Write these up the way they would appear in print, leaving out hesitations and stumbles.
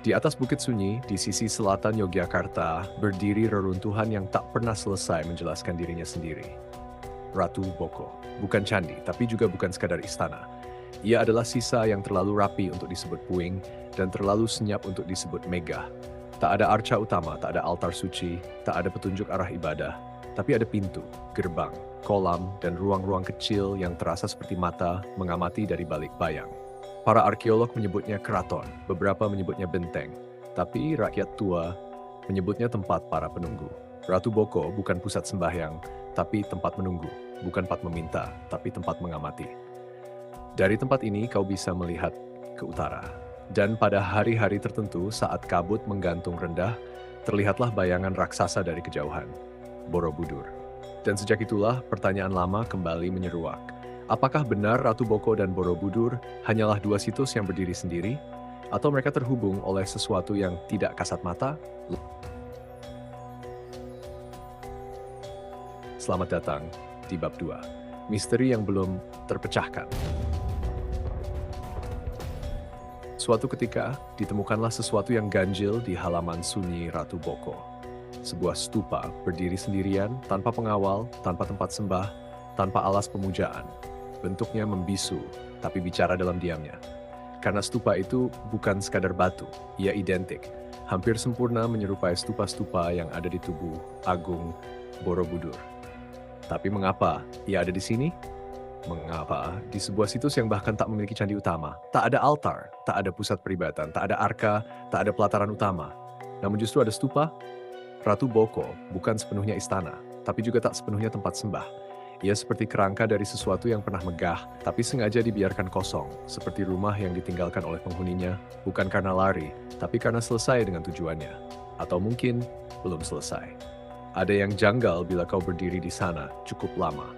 Di atas Bukit Sunyi, di sisi selatan Yogyakarta, berdiri reruntuhan yang tak pernah selesai menjelaskan dirinya sendiri. Ratu Boko. Bukan candi, tapi juga bukan sekadar istana. Ia adalah sisa yang terlalu rapi untuk disebut puing dan terlalu senyap untuk disebut megah. Tak ada arca utama, tak ada altar suci, tak ada petunjuk arah ibadah, tapi ada pintu, gerbang, kolam, dan ruang-ruang kecil yang terasa seperti mata mengamati dari balik bayang. Para arkeolog menyebutnya keraton, beberapa menyebutnya benteng, tapi rakyat tua menyebutnya tempat para penunggu. Ratu Boko bukan pusat sembahyang, tapi tempat menunggu, bukan tempat meminta, tapi tempat mengamati. Dari tempat ini kau bisa melihat ke utara. Dan pada hari-hari tertentu saat kabut menggantung rendah, terlihatlah bayangan raksasa dari kejauhan, Borobudur. Dan sejak itulah pertanyaan lama kembali menyeruak. Apakah benar Ratu Boko dan Borobudur hanyalah dua situs yang berdiri sendiri? Atau mereka terhubung oleh sesuatu yang tidak kasat mata? Selamat datang di bab 2, misteri yang belum terpecahkan. Suatu ketika, ditemukanlah sesuatu yang ganjil di halaman sunyi Ratu Boko. Sebuah stupa berdiri sendirian, tanpa pengawal, tanpa tempat sembah, tanpa alas pemujaan. Bentuknya membisu, tapi bicara dalam diamnya. Karena stupa itu bukan sekadar batu, ia identik, hampir sempurna menyerupai stupa-stupa yang ada di tubuh Agung Borobudur. Tapi mengapa ia ada di sini? Mengapa di sebuah situs yang bahkan tak memiliki candi utama, tak ada altar, tak ada pusat peribadatan, tak ada arka, tak ada pelataran utama, namun justru ada stupa? Ratu Boko bukan sepenuhnya istana, tapi juga tak sepenuhnya tempat sembah. Ia seperti kerangka dari sesuatu yang pernah megah, tapi sengaja dibiarkan kosong, seperti rumah yang ditinggalkan oleh penghuninya, bukan karena lari, tapi karena selesai dengan tujuannya. Atau mungkin belum selesai. Ada yang janggal bila kau berdiri di sana cukup lama.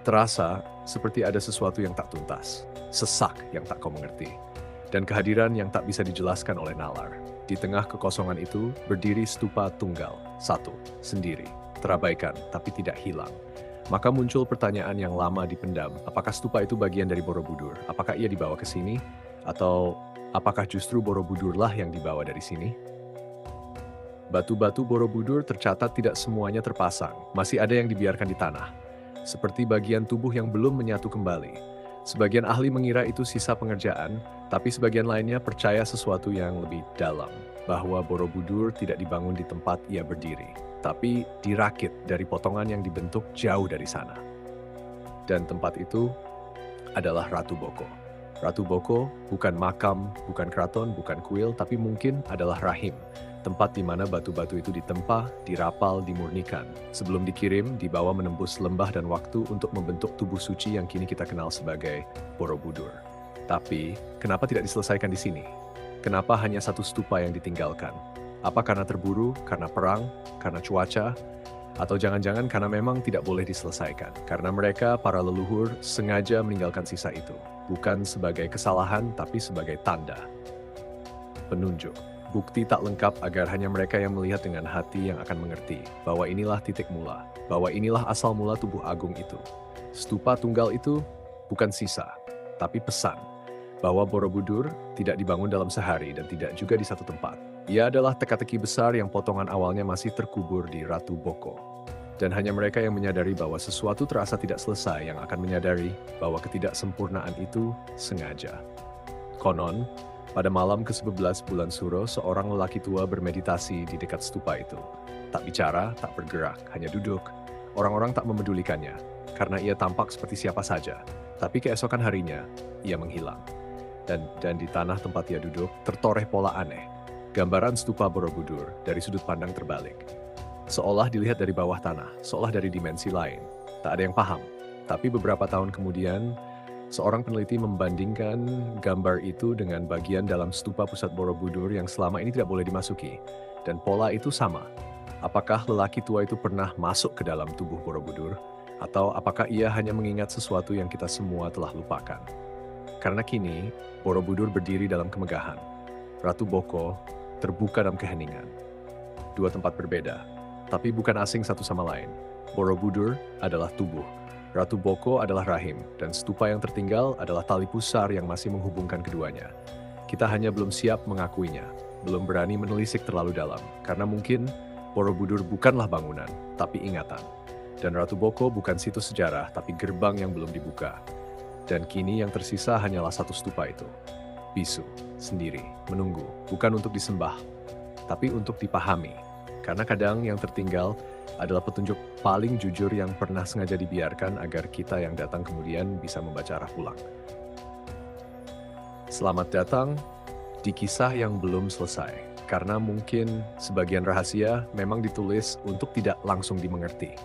Terasa seperti ada sesuatu yang tak tuntas, sesak yang tak kau mengerti, dan kehadiran yang tak bisa dijelaskan oleh nalar. Di tengah kekosongan itu berdiri stupa tunggal, satu, sendiri, terabaikan tapi tidak hilang. Maka muncul pertanyaan yang lama dipendam, apakah stupa itu bagian dari Borobudur? Apakah ia dibawa ke sini? Atau apakah justru Borobudurlah yang dibawa dari sini? Batu-batu Borobudur tercatat tidak semuanya terpasang, masih ada yang dibiarkan di tanah. Seperti bagian tubuh yang belum menyatu kembali. Sebagian ahli mengira itu sisa pengerjaan, tapi sebagian lainnya percaya sesuatu yang lebih dalam, bahwa Borobudur tidak dibangun di tempat ia berdiri, tapi dirakit dari potongan yang dibentuk jauh dari sana. Dan tempat itu adalah Ratu Boko. Ratu Boko bukan makam, bukan keraton, bukan kuil, tapi mungkin adalah rahim. Tempat di mana batu-batu itu ditempa, dirapal, dimurnikan. Sebelum dikirim, dibawa menembus lembah dan waktu untuk membentuk tubuh suci yang kini kita kenal sebagai Borobudur. Tapi, kenapa tidak diselesaikan di sini? Kenapa hanya satu stupa yang ditinggalkan? Apa karena terburu, karena perang, karena cuaca? Atau jangan-jangan karena memang tidak boleh diselesaikan? Karena mereka, para leluhur, sengaja meninggalkan sisa itu. Bukan sebagai kesalahan, tapi sebagai tanda. Penunjuk. Bukti tak lengkap agar hanya mereka yang melihat dengan hati yang akan mengerti bahwa inilah titik mula, bahwa inilah asal mula tubuh agung itu. Stupa tunggal itu bukan sisa, tapi pesan bahwa Borobudur tidak dibangun dalam sehari dan tidak juga di satu tempat. Ia adalah teka-teki besar yang potongan awalnya masih terkubur di Ratu Boko. Dan hanya mereka yang menyadari bahwa sesuatu terasa tidak selesai yang akan menyadari bahwa ketidaksempurnaan itu sengaja. Konon, pada malam ke-11 bulan Suro, seorang lelaki tua bermeditasi di dekat stupa itu. Tak bicara, tak bergerak, hanya duduk. Orang-orang tak memedulikannya, karena ia tampak seperti siapa saja. Tapi keesokan harinya, ia menghilang. Dan di tanah tempat ia duduk, tertoreh pola aneh. Gambaran stupa Borobudur dari sudut pandang terbalik. Seolah dilihat dari bawah tanah, seolah dari dimensi lain. Tak ada yang paham. Tapi beberapa tahun kemudian, seorang peneliti membandingkan gambar itu dengan bagian dalam stupa pusat Borobudur yang selama ini tidak boleh dimasuki. Dan pola itu sama. Apakah lelaki tua itu pernah masuk ke dalam tubuh Borobudur? Atau apakah ia hanya mengingat sesuatu yang kita semua telah lupakan? Karena kini, Borobudur berdiri dalam kemegahan. Ratu Boko terbuka dalam keheningan. Dua tempat berbeda, tapi bukan asing satu sama lain. Borobudur adalah tubuh. Ratu Boko adalah rahim, dan stupa yang tertinggal adalah tali pusar yang masih menghubungkan keduanya. Kita hanya belum siap mengakuinya, belum berani menelisik terlalu dalam, karena mungkin Borobudur bukanlah bangunan, tapi ingatan. Dan Ratu Boko bukan situs sejarah, tapi gerbang yang belum dibuka. Dan kini yang tersisa hanyalah satu stupa itu. Bisu, sendiri, menunggu, bukan untuk disembah, tapi untuk dipahami. Karena kadang yang tertinggal adalah petunjuk paling jujur yang pernah sengaja dibiarkan agar kita yang datang kemudian bisa membaca arah pulang. Selamat datang di kisah yang belum selesai, karena mungkin sebagian rahasia memang ditulis untuk tidak langsung dimengerti.